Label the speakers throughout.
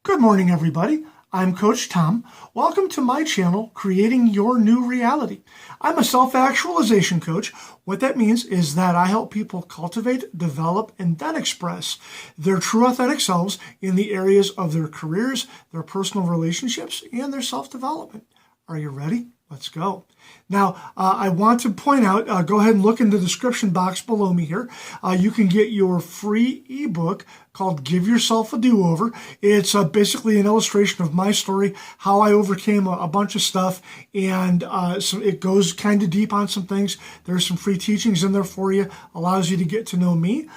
Speaker 1: Good morning, everybody. I'm Coach Tom. Welcome to my channel, Creating Your New Reality. I'm a self-actualization coach. What that means is that I help people cultivate, develop, and then express their true authentic selves in the areas of their careers, their personal relationships, and their self-development. Are you ready? Let's go. Now, I want to point out, go ahead and look in the description box below me here. You can get your free ebook called Give Yourself a Do-Over. It's basically an illustration of my story, how I overcame a bunch of stuff, and so it goes kind of deep on some things. There's some free teachings in there for you, allows you to get to know me.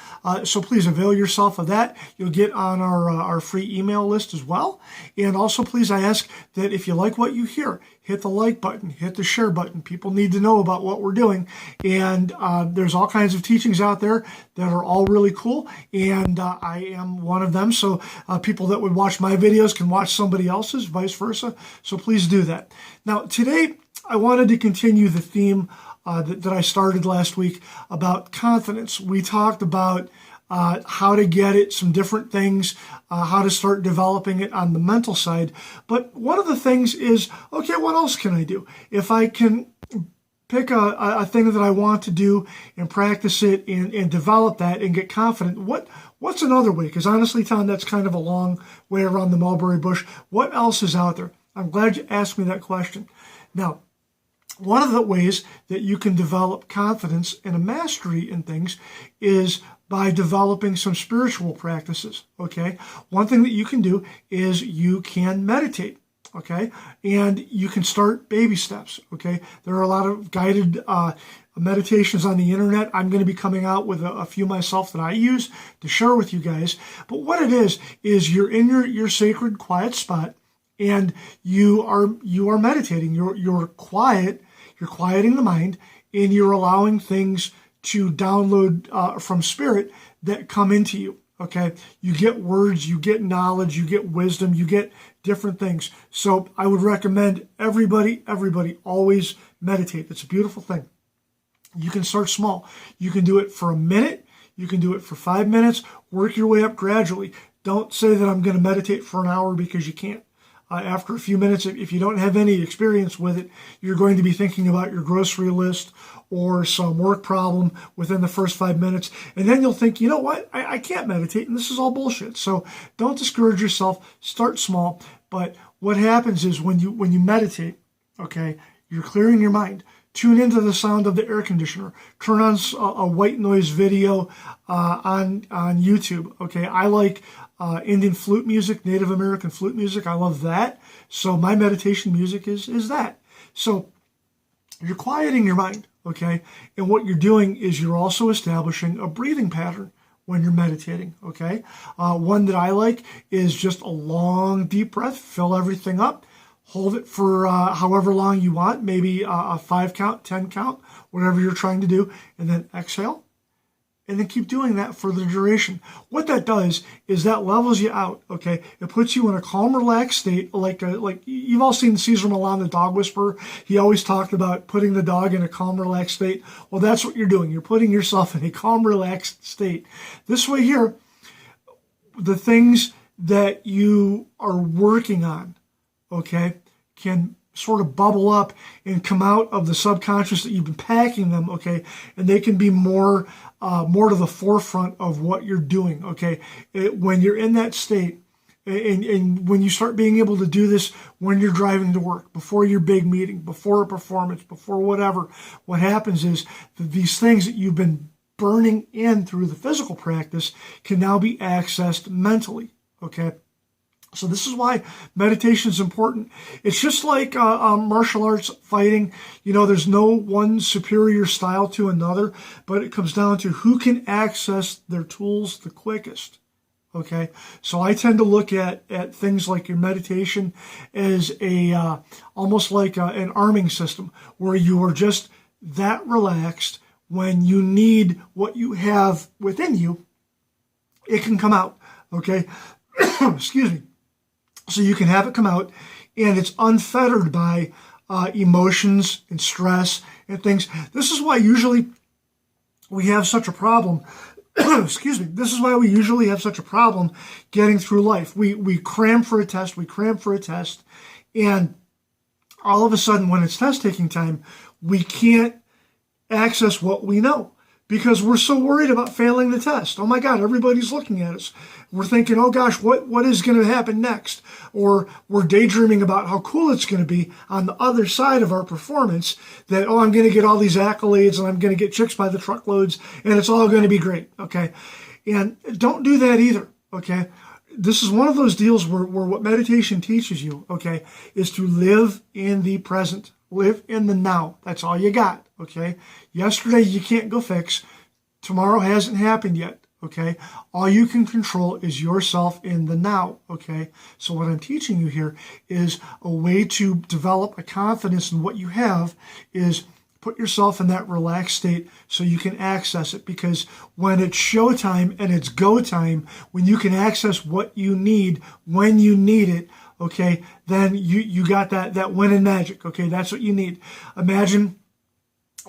Speaker 1: So please avail yourself of that. You'll get on our free email list as well. And also, please, I ask that if you like what you hear, hit the like button, hit the share button. People need to know about what we're doing. And there's all kinds of teachings out there that are all really cool. And I am one of them. So people that would watch my videos can watch somebody else's, vice versa. So please do that. Now, today, I wanted to continue the theme that I started last week about confidence. We talked about how to get it, some different things, how to start developing it on the mental side. But one of the things is, okay, what else can I do? If I can pick a thing that I want to do and practice it and develop that and get confident, what's another way? Because honestly, Tom, that's kind of a long way around the mulberry bush. What else is out there? I'm glad you asked me that question. Now, one of the ways that you can develop confidence and a mastery in things is by developing some spiritual practices, okay? One thing that you can do is you can meditate, okay? And you can start baby steps, okay? There are a lot of guided meditations on the internet. I'm going to be coming out with a few myself that I use to share with you guys. But what it is you're in your sacred quiet spot, and you are meditating. You're quiet. You're quieting the mind, and you're allowing things to download from spirit that come into you. Okay, you get words, you get knowledge, you get wisdom, you get different things. So I would recommend everybody always meditate. It's a beautiful thing. You can start small. You can do it for a minute. You can do it for 5 minutes. Work your way up gradually. Don't say that I'm going to meditate for an hour, because you can't. After a few minutes, if you don't have any experience with it, you're going to be thinking about your grocery list or some work problem within the first 5 minutes. And then you'll think, you know what, I can't meditate, and this is all bullshit. So don't discourage yourself. Start small. But what happens is when you meditate, okay, you're clearing your mind. Tune into the sound of the air conditioner. Turn on a white noise video on YouTube. Okay, I like Indian flute music, Native American flute music. I love that. So my meditation music is that. So you're quieting your mind, okay? And what you're doing is you're also establishing a breathing pattern when you're meditating, okay? One that I like is just a long, deep breath. Fill everything up. Hold it for however long you want, maybe a 5 count, 10 count, whatever you're trying to do, and then exhale, and then keep doing that for the duration. What that does is that levels you out, okay? It puts you in a calm, relaxed state, like you've all seen Cesar Millan, the dog whisperer. He always talked about putting the dog in a calm, relaxed state. Well, that's what you're doing. You're putting yourself in a calm, relaxed state. This way here, the things that you are working on, okay, can sort of bubble up and come out of the subconscious that you've been packing them, okay, and they can be more to the forefront of what you're doing, okay. When you're in that state, and when you start being able to do this when you're driving to work, before your big meeting, before a performance, before whatever, what happens is that these things that you've been burning in through the physical practice can now be accessed mentally, okay. So this is why meditation is important. It's just like martial arts fighting. You know, there's no one superior style to another, but it comes down to who can access their tools the quickest. Okay, so I tend to look at things like your meditation as almost like an arming system, where you are just that relaxed. When you need what you have within you, it can come out. Okay, excuse me. So you can have it come out, and it's unfettered by emotions and stress and things. This is why usually we have such a problem excuse me, this is why we usually have such a problem getting through life. We cram for a test, and all of a sudden when it's test taking time, we can't access what we know because we're so worried about failing the test. Oh my God, everybody's looking at us. We're thinking, oh gosh, what is going to happen next? Or we're daydreaming about how cool it's going to be on the other side of our performance, that, oh, I'm going to get all these accolades and I'm going to get chicks by the truckloads and it's all going to be great, okay? And don't do that either, okay? This is one of those deals where what meditation teaches you, okay, is to live in the present. Live in the now. That's all you got, okay? Yesterday you can't go fix. Tomorrow hasn't happened yet, okay? All you can control is yourself in the now, okay? So what I'm teaching you here is a way to develop a confidence in what you have is put yourself in that relaxed state so you can access it, because when it's showtime and it's go time, when you can access what you need when you need it, okay, then you got that win in magic, okay? That's what you need. Imagine,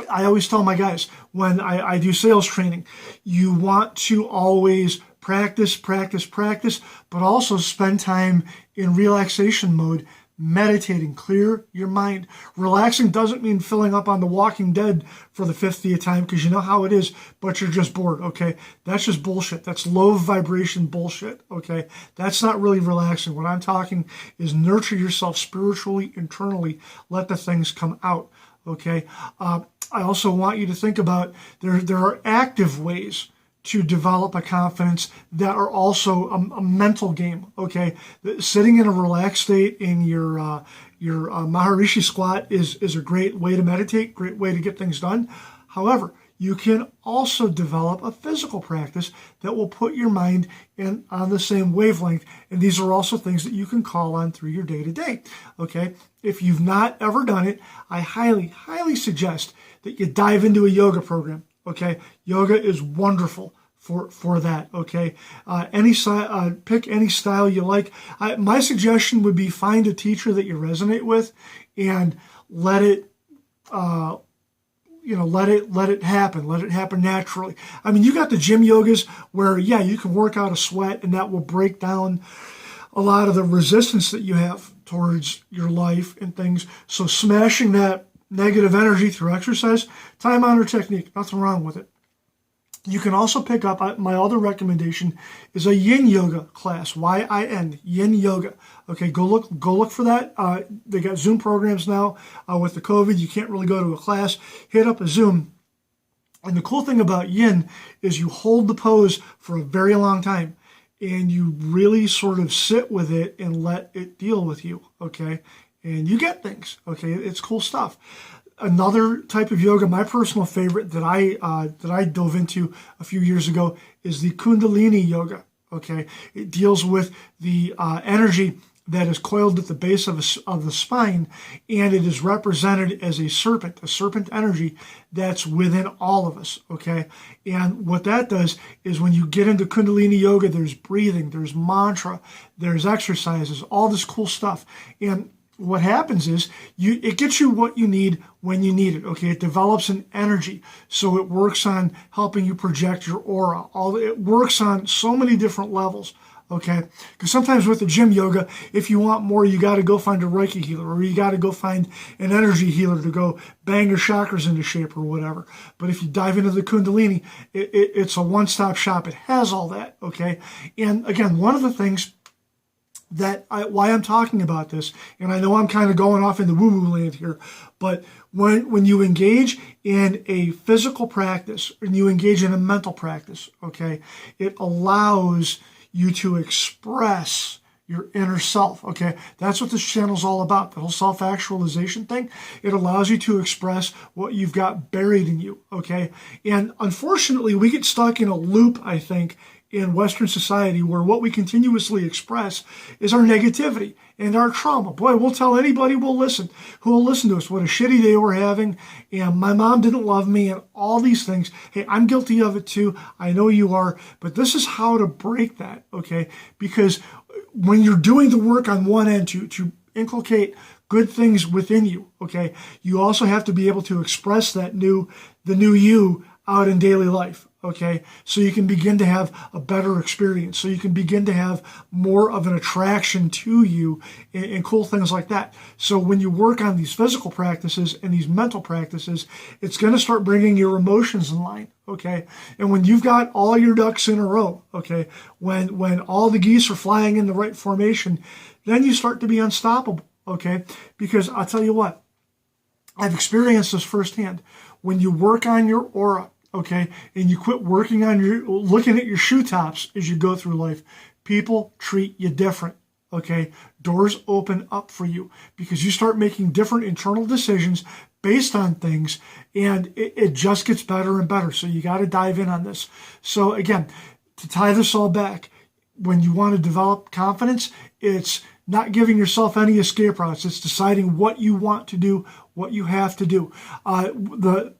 Speaker 1: I always tell my guys when I do sales training, you want to always practice, but also spend time in relaxation mode, meditating, clear your mind. Relaxing doesn't mean filling up on The Walking Dead for the 50th time, because you know how it is, but you're just bored, okay? That's just bullshit. That's low vibration bullshit, okay? That's not really relaxing. What I'm talking is nurture yourself spiritually, internally, let the things come out, okay? I also want you to think about there are active ways to develop a confidence that are also a mental game, okay? Sitting in a relaxed state in your Maharishi squat is a great way to meditate, great way to get things done. However, you can also develop a physical practice that will put your mind on the same wavelength. And these are also things that you can call on through your day-to-day, okay? If you've not ever done it, I highly, highly suggest that you dive into a yoga program, okay? Yoga is wonderful for that, okay? Pick any style you like. My suggestion would be find a teacher that you resonate with and let it happen. Let it happen naturally. I mean, you got the gym yogas where, yeah, you can work out a sweat and that will break down a lot of the resistance that you have towards your life and things. So smashing that negative energy through exercise, time-honored technique, nothing wrong with it. You can also pick up, my other recommendation is a yin yoga class, Y-I-N, yin yoga. Okay, go look for that. They got Zoom programs now. With the COVID, you can't really go to a class. Hit up a Zoom. And the cool thing about yin is you hold the pose for a very long time and you really sort of sit with it and let it deal with you, okay? And you get things, okay? It's cool stuff. Another type of yoga, my personal favorite that I dove into a few years ago, is the Kundalini yoga. Okay, it deals with the energy that is coiled at the base of the spine, and it is represented as a serpent energy that's within all of us. Okay, and what that does is when you get into Kundalini yoga, there's breathing, there's mantra, there's exercises, all this cool stuff, and what happens is it gets you what you need when you need it, okay? It develops an energy, so it works on helping you project your aura. It works on so many different levels, okay? Because sometimes with the gym yoga, if you want more, you got to go find a Reiki healer, or you got to go find an energy healer to go bang your chakras into shape or whatever. But if you dive into the Kundalini, it's a one-stop shop. It has all that, okay? And again, one of the things why I'm talking about this, and I know I'm kind of going off into woo-woo land here, but when you engage in a physical practice and you engage in a mental practice, okay, it allows you to express your inner self, okay? That's what this channel is all about, the whole self-actualization thing. It allows you to express what you've got buried in you, okay? And unfortunately, we get stuck in a loop, I think, in Western society where what we continuously express is our negativity and our trauma. Boy, we'll tell anybody who will listen to us what a shitty day we're having, and my mom didn't love me, and all these things. Hey, I'm guilty of it too. I know you are, but this is how to break that, okay? Because when you're doing the work on one end to inculcate good things within you, okay, you also have to be able to express the new you out in daily life. Okay, so you can begin to have a better experience. So you can begin to have more of an attraction to you and cool things like that. So when you work on these physical practices and these mental practices, it's going to start bringing your emotions in line. Okay, and when you've got all your ducks in a row, okay, when all the geese are flying in the right formation, then you start to be unstoppable. Okay, because I'll tell you what, I've experienced this firsthand. When you work on your aura, okay, and you quit working on looking at your shoe tops as you go through life, people treat you different, okay? Doors open up for you because you start making different internal decisions based on things, and it just gets better and better. So you got to dive in on this. So again, to tie this all back, when you want to develop confidence, it's not giving yourself any escape routes. It's deciding what you want to do, what you have to do.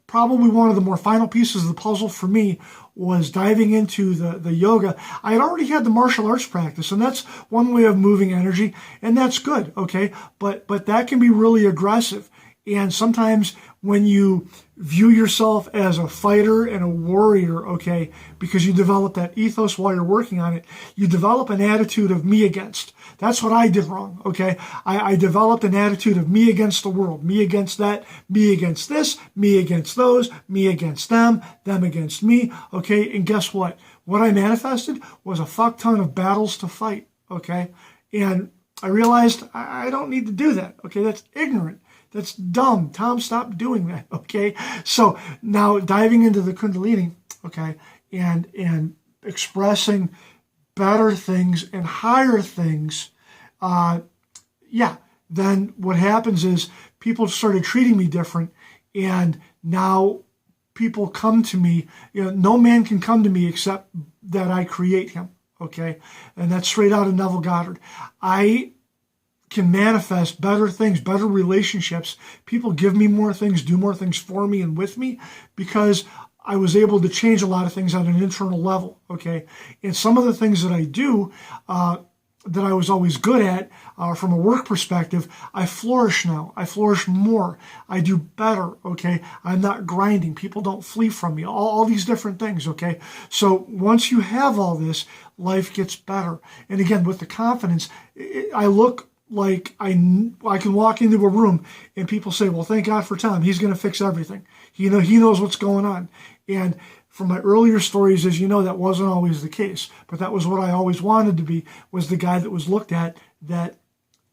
Speaker 1: Probably one of the more final pieces of the puzzle for me was diving into the yoga. I had already had the martial arts practice, and that's one way of moving energy, and that's good, okay? But that can be really aggressive. And sometimes when you view yourself as a fighter and a warrior, okay, because you develop that ethos while you're working on it, you develop an attitude of me against. That's what I did wrong, okay? I developed an attitude of me against the world, me against that, me against this, me against those, me against them against me, okay? And guess what? What I manifested was a fuck ton of battles to fight, okay? And I realized I don't need to do that, okay? That's ignorant. That's dumb. Tom, stop doing that, okay? So now diving into the Kundalini, okay, and expressing better things and higher things, then what happens is people started treating me different, and now people come to me. No man can come to me except that I create him, okay? And that's straight out of Neville Goddard. I can manifest better things, better relationships. People give me more things, do more things for me and with me because I was able to change a lot of things on an internal level, okay? And some of the things that I do that I was always good at from a work perspective, I flourish now. I flourish more. I do better, okay? I'm not grinding. People don't flee from me. All these different things, okay? So once you have all this, life gets better. And again, with the confidence, I look like I can walk into a room and people say, well, thank God for Tom. He's going to fix everything. He knows what's going on. And from my earlier stories, as you know, that wasn't always the case. But that was what I always wanted to be, was the guy that was looked at that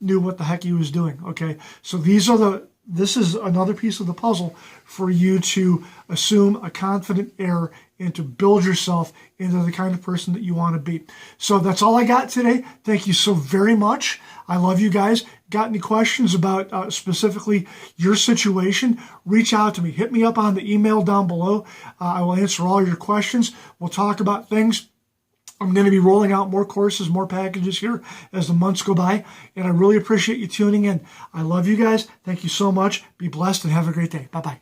Speaker 1: knew what the heck he was doing. Okay, so this is another piece of the puzzle for you to assume a confident air and to build yourself into the kind of person that you want to be. So that's all I got today. Thank you so very much. I love you guys. Got any questions about specifically your situation? Reach out to me. Hit me up on the email down below. I will answer all your questions. We'll talk about things. I'm going to be rolling out more courses, more packages here as the months go by. And I really appreciate you tuning in. I love you guys. Thank you so much. Be blessed and have a great day. Bye-bye.